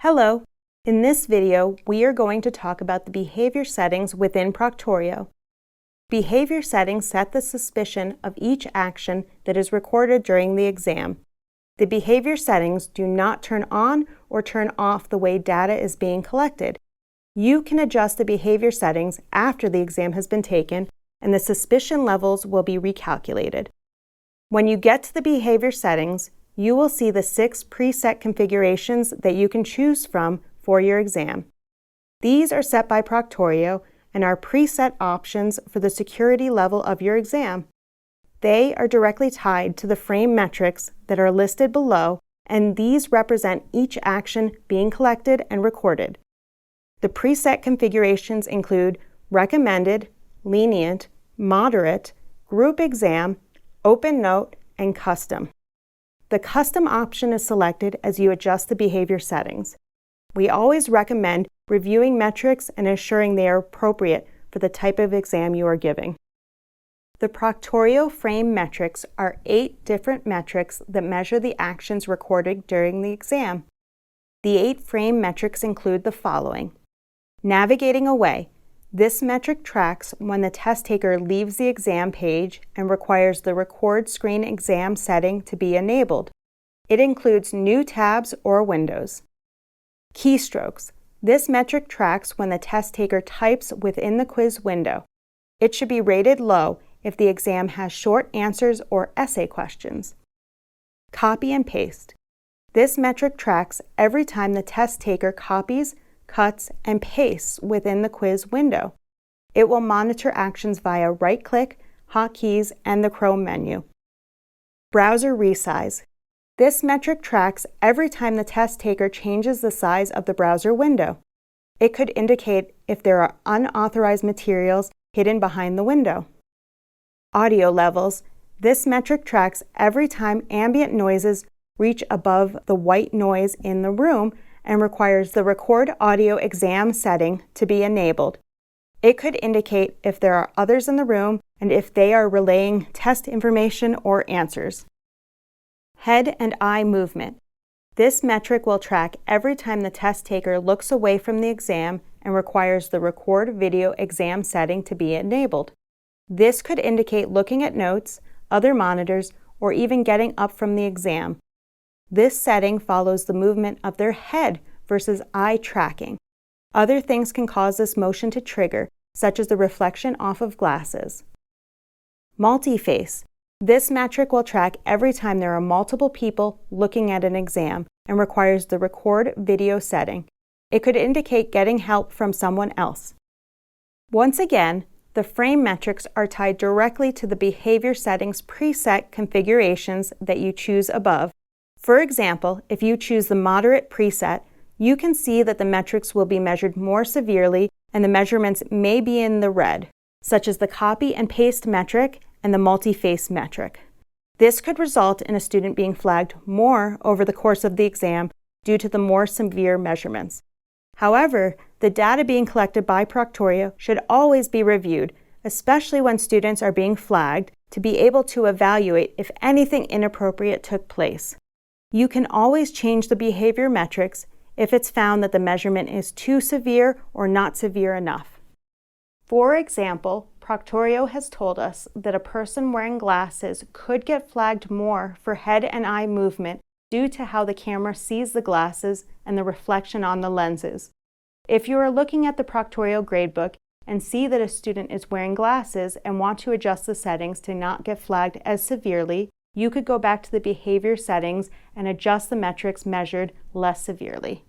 Hello! In this video, we are going to talk about the behavior settings within Proctorio. Behavior settings set the suspicion of each action that is recorded during the exam. The behavior settings do not turn on or turn off the way data is being collected. You can adjust the behavior settings after the exam has been taken, and the suspicion levels will be recalculated. When you get to the behavior settings, you will see the 6 preset configurations that you can choose from for your exam. These are set by Proctorio and are preset options for the security level of your exam. They are directly tied to the frame metrics that are listed below, and these represent each action being collected and recorded. The preset configurations include recommended, lenient, moderate, group exam, open note, and custom. The custom option is selected as you adjust the behavior settings. We always recommend reviewing metrics and ensuring they are appropriate for the type of exam you are giving. The Proctorio frame metrics are 8 different metrics that measure the actions recorded during the exam. The 8 frame metrics include the following. Navigating away. This metric tracks when the test taker leaves the exam page and requires the record screen exam setting to be enabled. It includes new tabs or windows. Keystrokes. This metric tracks when the test taker types within the quiz window. It should be rated low if the exam has short answers or essay questions. Copy and paste. This metric tracks every time the test taker copies, cuts, and pastes within the quiz window. It will monitor actions via right-click, hotkeys, and the Chrome menu. Browser resize. This metric tracks every time the test taker changes the size of the browser window. It could indicate if there are unauthorized materials hidden behind the window. Audio levels. This metric tracks every time ambient noises reach above the white noise in the room and requires the record audio exam setting to be enabled. It could indicate if there are others in the room and if they are relaying test information or answers. Head and eye movement. This metric will track every time the test taker looks away from the exam and requires the record video exam setting to be enabled. This could indicate looking at notes, other monitors, or even getting up from the exam. This setting follows the movement of their head versus eye tracking. Other things can cause this motion to trigger, such as the reflection off of glasses. Multi-face. This metric will track every time there are multiple people looking at an exam and requires the record video setting. It could indicate getting help from someone else. Once again, the frame metrics are tied directly to the behavior settings preset configurations that you choose above. For example, if you choose the moderate preset, you can see that the metrics will be measured more severely and the measurements may be in the red, such as the copy and paste metric and the multi-face metric. This could result in a student being flagged more over the course of the exam due to the more severe measurements. However, the data being collected by Proctorio should always be reviewed, especially when students are being flagged, to be able to evaluate if anything inappropriate took place. You can always change the behavior metrics if it's found that the measurement is too severe or not severe enough. For example, Proctorio has told us that a person wearing glasses could get flagged more for head and eye movement due to how the camera sees the glasses and the reflection on the lenses. If you are looking at the Proctorio gradebook and see that a student is wearing glasses and want to adjust the settings to not get flagged as severely, you could go back to the behavior settings and adjust the metrics measured less severely.